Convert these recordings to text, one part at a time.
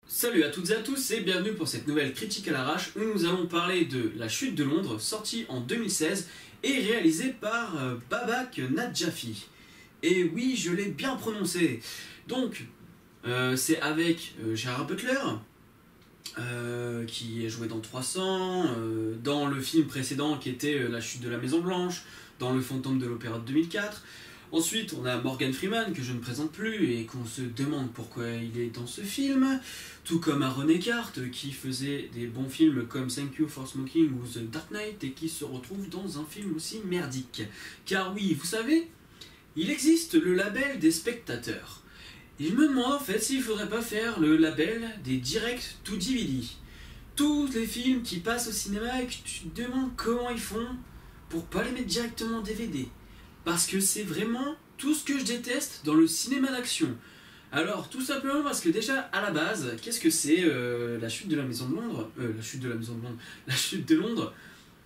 Salut à toutes et à tous et bienvenue pour cette nouvelle critique à l'arrache où nous allons parler de La Chute de Londres, sortie en 2016 et réalisée par Babak Nadjafi. Et oui, je l'ai bien prononcé. Donc, c'est avec Gerard Butler, qui est joué dans 300, dans le film précédent qui était La Chute de la Maison Blanche, dans Le Fantôme de l'Opéra de 2004. Ensuite, on a Morgan Freeman, que je ne présente plus, et qu'on se demande pourquoi il est dans ce film. Tout comme Aaron Eckhart, qui faisait des bons films comme Thank You for Smoking ou The Dark Knight, et qui se retrouve dans un film aussi merdique. Car oui, vous savez, il existe le label des spectateurs. Et je me demande en fait s'il ne faudrait pas faire le label des Direct to DVD. Tous les films qui passent au cinéma et que tu te demandes comment ils font pour pas les mettre directement en DVD. Parce que c'est vraiment tout ce que je déteste dans le cinéma d'action. Alors, tout simplement parce que déjà, à la base, qu'est-ce que c'est la chute de la Maison de Londres La chute de la Maison de Londres. La chute de Londres,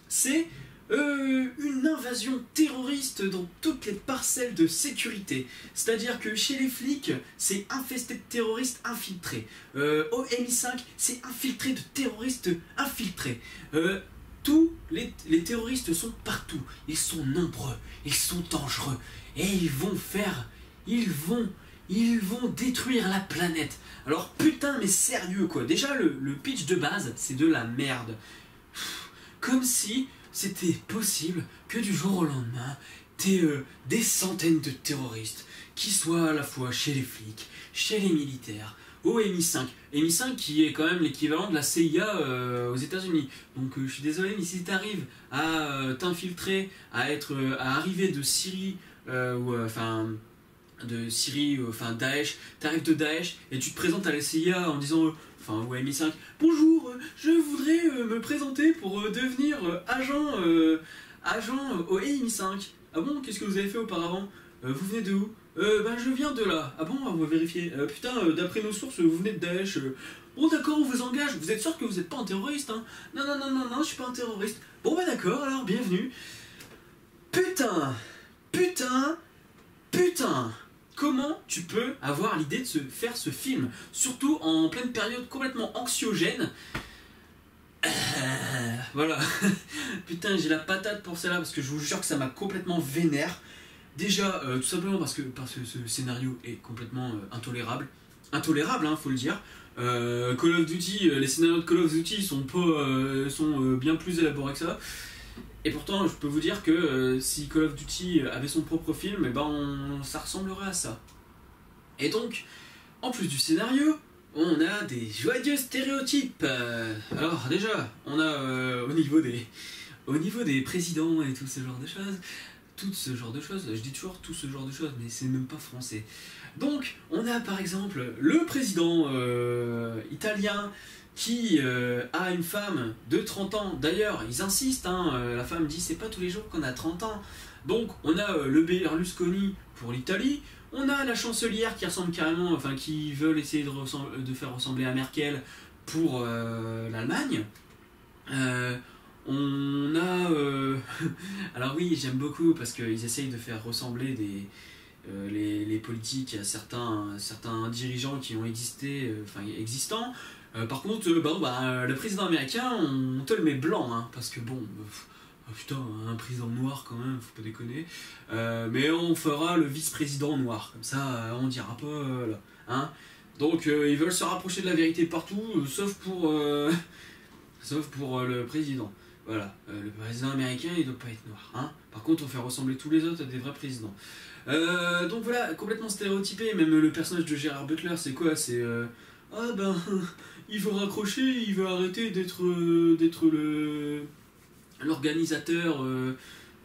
c'est une invasion terroriste dans toutes les parcelles de sécurité. C'est-à-dire que chez les flics, c'est infesté de terroristes infiltrés. Au MI5, c'est infiltré de terroristes infiltrés. Tous les terroristes sont partout, ils sont nombreux, ils sont dangereux, et ils vont détruire la planète. Alors putain mais sérieux quoi, déjà le pitch de base c'est de la merde. Comme si c'était possible que du jour au lendemain, t'aies des centaines de terroristes qui soient à la fois chez les flics, chez les militaires, au MI5. MI5 qui est quand même l'équivalent de la CIA aux États-Unis. Donc je suis désolé, mais si tu arrives à t'infiltrer, à arriver de Syrie, Daesh, t'arrives de Daesh et tu te présentes à la CIA en disant, au MI5, bonjour, je voudrais me présenter pour devenir agent au MI5. Ah bon, qu'est-ce que vous avez fait auparavant? Vous venez de où? Je viens de là. Ah bon, on va vérifier. D'après nos sources, vous venez de Daesh. Bon d'accord, on vous engage. Vous êtes sûr que vous n'êtes pas un terroriste, hein? Non, je suis pas un terroriste. Bon d'accord, alors bienvenue. Putain. Comment tu peux avoir l'idée de faire ce film? Surtout en pleine période complètement anxiogène. Voilà. Putain, j'ai la patate pour celle-là parce que je vous jure que ça m'a complètement vénère. Déjà, tout simplement parce que ce scénario est complètement intolérable. Intolérable, hein, faut le dire. Call of Duty, les scénarios de Call of Duty sont bien plus élaborés que ça. Et pourtant, je peux vous dire que si Call of Duty avait son propre film, ça ressemblerait à ça. Et donc, en plus du scénario, on a des joyeux stéréotypes. Alors déjà, on a au niveau des présidents et tout ce genre de choses, je dis toujours tout ce genre de choses, mais c'est même pas français. Donc, on a par exemple le président italien qui a une femme de 30 ans. D'ailleurs, ils insistent, la femme dit c'est pas tous les jours qu'on a 30 ans. Donc, on a le Berlusconi pour l'Italie, on a la chancelière qui ressemble carrément, qui veulent essayer de faire ressembler à Merkel pour l'Allemagne. On a... Alors oui, j'aime beaucoup parce qu'ils essayent de faire ressembler les politiques à certains dirigeants qui ont existants. Par contre, le président américain, on te le met blanc, parce que putain, un président noir quand même, faut pas déconner. Mais on fera le vice-président noir, comme ça on dira pas là, hein. Donc ils veulent se rapprocher de la vérité partout, sauf pour le président. Voilà, le président américain il doit pas être noir, hein. Par contre on fait ressembler tous les autres à des vrais présidents. Donc voilà, complètement stéréotypé. Même le personnage de Gerard Butler, c'est quoi? C'est il veut raccrocher, il veut arrêter d'être l'organisateur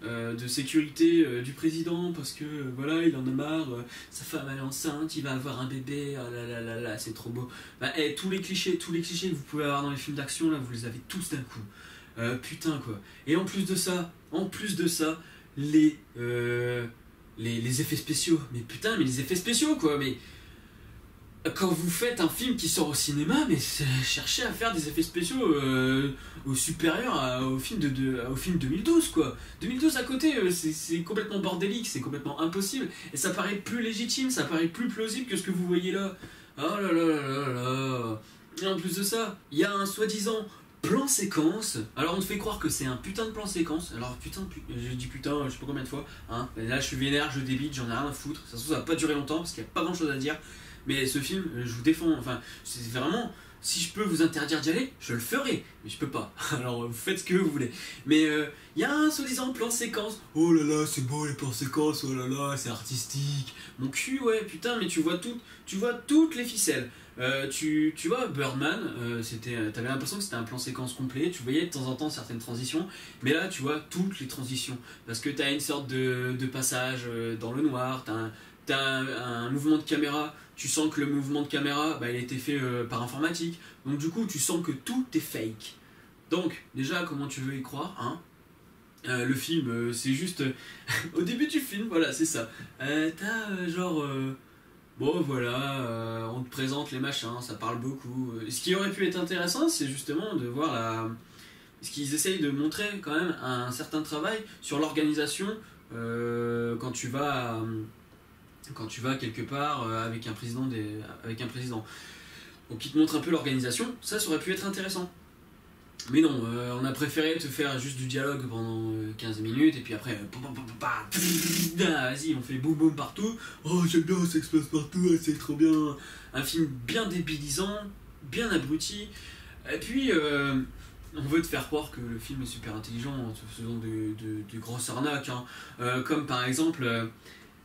de sécurité du président parce que voilà, il en a marre, sa femme elle est enceinte, il va avoir un bébé, oh là là là là, c'est trop beau. Tous les clichés que vous pouvez avoir dans les films d'action là, vous les avez tous d'un coup. Putain quoi. Et en plus de ça, les effets spéciaux. Mais putain, mais les effets spéciaux quoi. Mais quand vous faites un film qui sort au cinéma, mais cherchez à faire des effets spéciaux supérieurs au film 2012 quoi. 2012 à côté, c'est complètement bordélique, c'est complètement impossible. Et ça paraît plus légitime, ça paraît plus plausible que ce que vous voyez là. Oh là là là là là. Et en plus de ça, il y a un soi-disant plan séquence. Alors on te fait croire que c'est un putain de plan séquence. Alors putain, je dis putain, je sais pas combien de fois. Hein. Et là je suis vénère, je débite, j'en ai rien à foutre. Ça se trouve ça va pas durer longtemps parce qu'il y a pas grand chose à dire. Mais ce film, je vous défends. Enfin, c'est vraiment. Si je peux vous interdire d'y aller, je le ferai. Mais je peux pas. Alors vous faites ce que vous voulez. Mais il y a un soi-disant plan séquence. Oh là là, c'est beau les plans séquences. Oh là là, c'est artistique. Mon cul, ouais, putain, mais tu vois toutes les ficelles. Tu vois, Birdman, t'avais l'impression que c'était un plan séquence complet. Tu voyais de temps en temps certaines transitions. Mais là, tu vois toutes les transitions. Parce que t'as une sorte de passage dans le noir. T'as un mouvement de caméra. Tu sens que le mouvement de caméra, il a été fait par informatique. Donc du coup, tu sens que tout est fake. Donc, déjà, comment tu veux y croire, hein? Le film, c'est juste... au début du film, voilà, c'est ça. T'as genre... bon, voilà, on te présente les machins, ça parle beaucoup. Ce qui aurait pu être intéressant, c'est justement de voir ce qu'ils essayent de montrer quand même un certain travail sur l'organisation quand tu vas quelque part avec un président. Donc il te montre un peu l'organisation, ça aurait pu être intéressant. Mais non, on a préféré te faire juste du dialogue pendant 15 minutes et puis après, vas-y, on fait boum boum partout. Oh, j'aime bien, ça explose partout, c'est trop bien. Un film bien débilisant, bien abruti. Et puis, on veut te faire croire que le film est super intelligent en te faisant de grosses arnaques. Hein. Comme par exemple,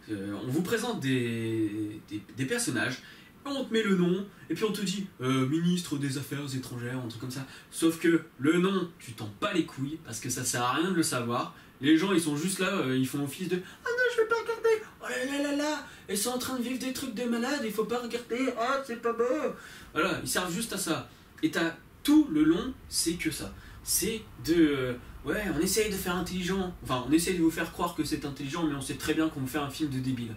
on vous présente des personnages. On te met le nom, et puis on te dit ministre des Affaires étrangères, un truc comme ça. Sauf que le nom, tu t'en bats les couilles, parce que ça sert à rien de le savoir. Les gens, ils sont juste là, ils font office de ah non, je vais pas regarder, oh là là là là, ils sont en train de vivre des trucs de malade, il faut pas regarder, oh c'est pas beau. Voilà, ils servent juste à ça. Et t'as tout le long, c'est que ça. C'est ouais, on essaye de faire intelligent, enfin, on essaye de vous faire croire que c'est intelligent, mais on sait très bien qu'on fait un film de débile.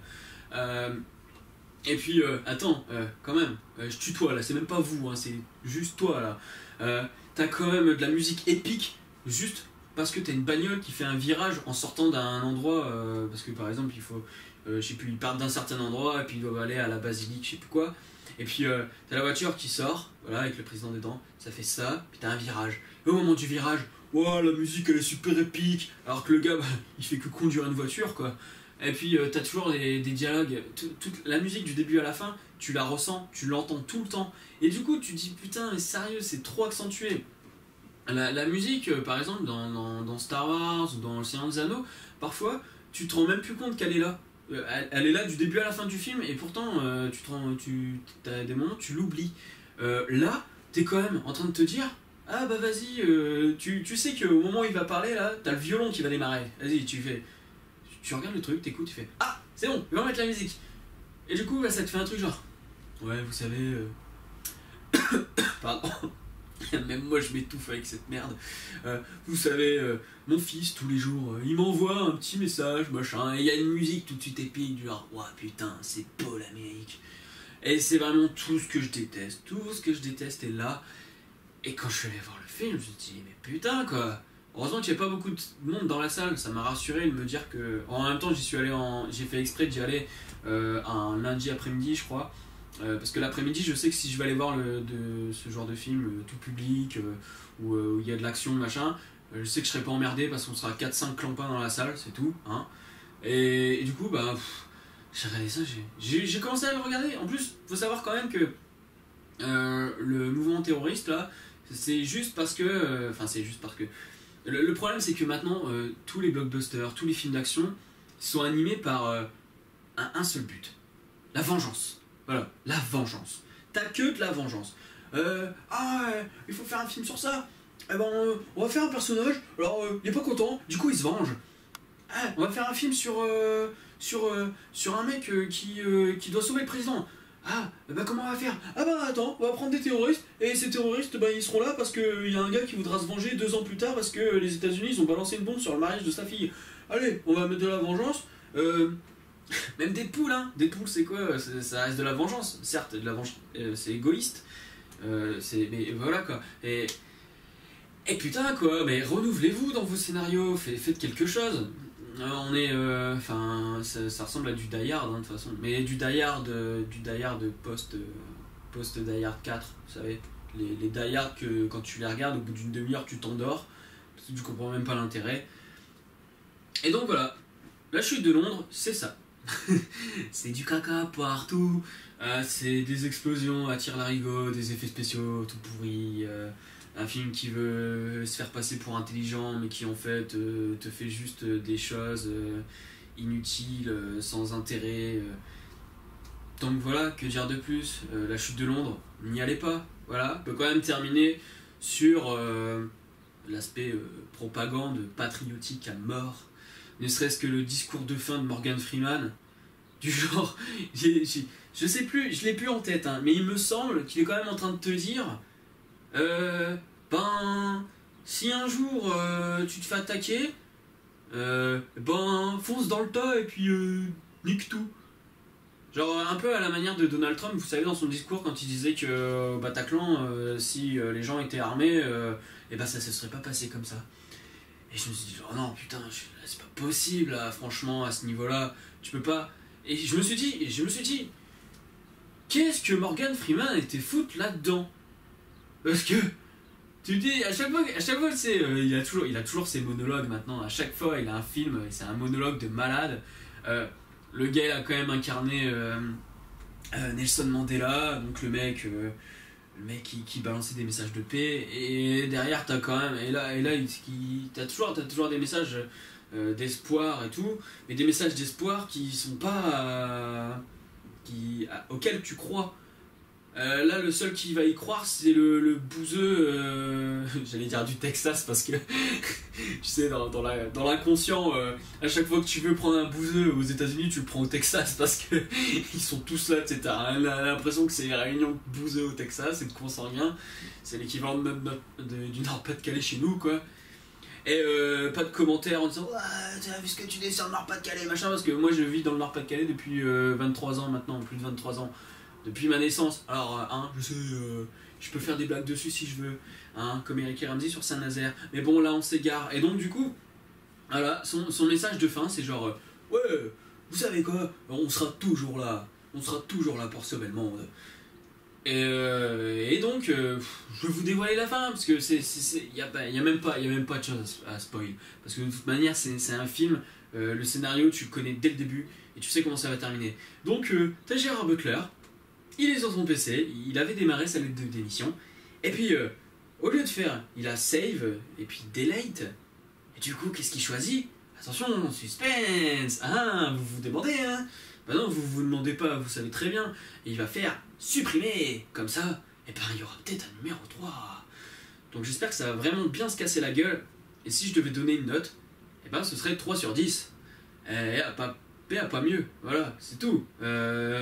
Et puis, attends, quand même, je tutoie là, c'est même pas vous, hein, c'est juste toi là. T'as quand même de la musique épique, juste parce que t'as une bagnole qui fait un virage en sortant d'un endroit, parce que par exemple, il faut, je sais plus, ils partent d'un certain endroit et puis ils doivent aller à la basilique, je sais plus quoi. Et puis, t'as la voiture qui sort, voilà, avec le président dedans, ça fait ça, puis t'as un virage. Et au moment du virage, wow, la musique elle est super épique, alors que le gars, il fait que conduire une voiture quoi. Et puis t'as toujours des dialogues, toute la musique du début à la fin, tu la ressens, tu l'entends tout le temps. Et du coup tu te dis putain mais sérieux c'est trop accentué. La musique par exemple dans Star Wars ou dans Le Seigneur des Anneaux, parfois tu te rends même plus compte qu'elle est là. Elle est là du début à la fin du film et pourtant t'as des moments où tu l'oublies. Là t'es quand même en train de te dire ah bah vas-y, tu sais qu'au moment où il va parler là, t'as le violon qui va démarrer. Vas-y tu regardes le truc, t'écoutes, tu fais ah c'est bon, il va mettre la musique. Et du coup ça te fait un truc genre ouais vous savez pardon même moi je m'étouffe avec cette merde. Vous savez mon fils tous les jours il m'envoie un petit message machin et il y a une musique tout de suite épique du genre ouah putain c'est beau l'Amérique. Et c'est vraiment tout ce que je déteste est là. Et quand je suis allé voir le film je me suis dit mais putain quoi. Heureusement qu'il n'y avait pas beaucoup de monde dans la salle, ça m'a rassuré de me dire que... En même temps, j'ai fait exprès d'y aller un lundi après-midi, je crois. Parce que l'après-midi, je sais que si je vais aller voir ce genre de film tout public, où il y a de l'action, machin, je sais que je serai pas emmerdé parce qu'on sera 4-5 clampins dans la salle, c'est tout. Hein. Et du coup, j'ai regardé ça, j'ai commencé à le regarder. En plus, faut savoir quand même que le mouvement terroriste, là, c'est juste parce que... Le problème, c'est que maintenant, tous les blockbusters, tous les films d'action sont animés par un seul but. La vengeance. Voilà, la vengeance. T'as que de la vengeance. Il faut faire un film sur ça. Eh ben, on va faire un personnage, alors il est pas content, du coup il se venge. On va faire un film sur un mec qui doit sauver le président. Comment on va faire? Attends, on va prendre des terroristes, et ces terroristes, ils seront là parce qu'il y a un gars qui voudra se venger 2 ans plus tard parce que les États-Unis ils ont balancé une bombe sur le mariage de sa fille. Allez, on va mettre de la vengeance. Même Deadpool, hein. Deadpool c'est quoi? Ça reste de la vengeance, certes, de la vengeance, c'est égoïste. Mais voilà quoi. Et putain quoi, mais renouvelez-vous dans vos scénarios, faites quelque chose. Ça ressemble à du Die Hard hein, de toute façon, mais du Die Hard post Die Hard 4, vous savez, les Die Hard que quand tu les regardes, au bout d'une demi-heure, tu t'endors, parce que tu comprends même pas l'intérêt. Et donc voilà, la chute de Londres, c'est ça. C'est du caca partout, c'est des explosions à tire-larigot, des effets spéciaux tout pourris, un film qui veut se faire passer pour intelligent mais qui en fait te fait juste des choses inutiles, sans intérêt. Donc voilà, que dire de plus, la chute de Londres, n'y allez pas. Voilà, on peut quand même terminer sur l'aspect propagande patriotique à mort, ne serait-ce que le discours de fin de Morgan Freeman, du genre, je sais plus, je l'ai plus en tête, hein, mais il me semble qu'il est quand même en train de te dire, ben, si un jour tu te fais attaquer, ben, fonce dans le tas et puis nique tout. Genre un peu à la manière de Donald Trump, vous savez, dans son discours quand il disait que au Bataclan, si les gens étaient armés, et ben ça se serait pas passé comme ça. Et je me suis dit, oh non putain, c'est pas possible là, franchement à ce niveau-là, tu peux pas. Et je me suis dit, qu'est-ce que Morgan Freeman était foutre là-dedans? Parce que tu dis à chaque fois c'est, il a toujours ses monologues maintenant. À chaque fois il a un film, c'est un monologue de malade. Le gars il a quand même incarné Nelson Mandela, donc le mec qui balançait des messages de paix, et derrière t'as quand même, et là t'as toujours des messages d'espoir et tout, mais des messages d'espoir qui sont pas auxquels tu crois. Là, le seul qui va y croire, c'est le bouseux, j'allais dire du Texas, parce que tu sais, dans l'inconscient, à chaque fois que tu veux prendre un bouseux aux États-Unis, tu le prends au Texas, parce que ils sont tous là, tu sais, t'as l'impression que c'est une réunion de bouseux au Texas et de consanguins, c'est l'équivalent du Nord-Pas-de-Calais chez nous, quoi. Et pas de commentaires en disant ouais, t'as vu ce que tu dis sur le Nord-Pas-de-Calais, machin, parce que moi je vis dans le Nord-Pas-de-Calais depuis 23 ans maintenant, plus de 23 ans. Depuis ma naissance. Alors, hein, je sais, je peux faire des blagues dessus si je veux, hein, comme Eric et Ramsey sur Saint-Nazaire. Mais bon, là, on s'égare. Et donc, du coup, voilà, son message de fin, c'est genre, ouais, vous savez quoi, on sera toujours là. On sera toujours là pour sauver le monde. Et donc, je vais vous dévoiler la fin, parce que y a même pas de choses à spoil. Parce que de toute manière, c'est un film, le scénario, tu le connais dès le début, et tu sais comment ça va terminer. Donc, t'as Gérard Butler. Il est sur son PC, il avait démarré sa lettre d'émission, et puis au lieu de faire, il a save et puis delete, et du coup qu'est-ce qu'il choisit? Attention, suspense. Ah, vous vous demandez, hein? Bah non, vous vous demandez pas, vous savez très bien. Et il va faire supprimer, comme ça, et ben il y aura peut-être un numéro 3. Donc j'espère que ça va vraiment bien se casser la gueule, et si je devais donner une note, et ben ce serait 3 sur 10. Pas mieux, voilà, c'est tout.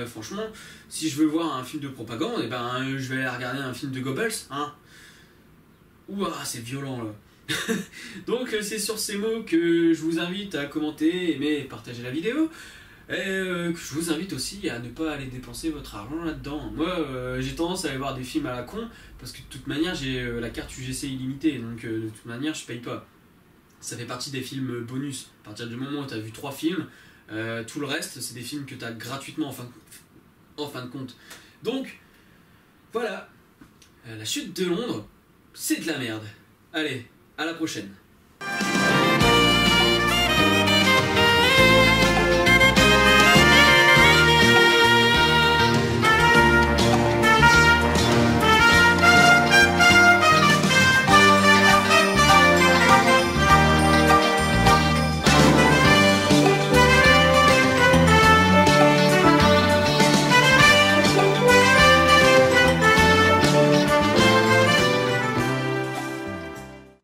Franchement, si je veux voir un film de propagande, et ben je vais aller regarder un film de Goebbels, hein. Ouah, c'est violent là. Donc c'est sur ces mots que je vous invite à commenter, aimer et partager la vidéo. Et que je vous invite aussi à ne pas aller dépenser votre argent là-dedans. Moi, j'ai tendance à aller voir des films à la con, parce que de toute manière, j'ai la carte UGC illimitée, donc de toute manière, je paye pas. Ça fait partie des films bonus. À partir du moment où tu as vu 3 films, tout le reste, c'est des films que tu as gratuitement en fin de compte. Donc, voilà. La chute de Londres, c'est de la merde. Allez, à la prochaine.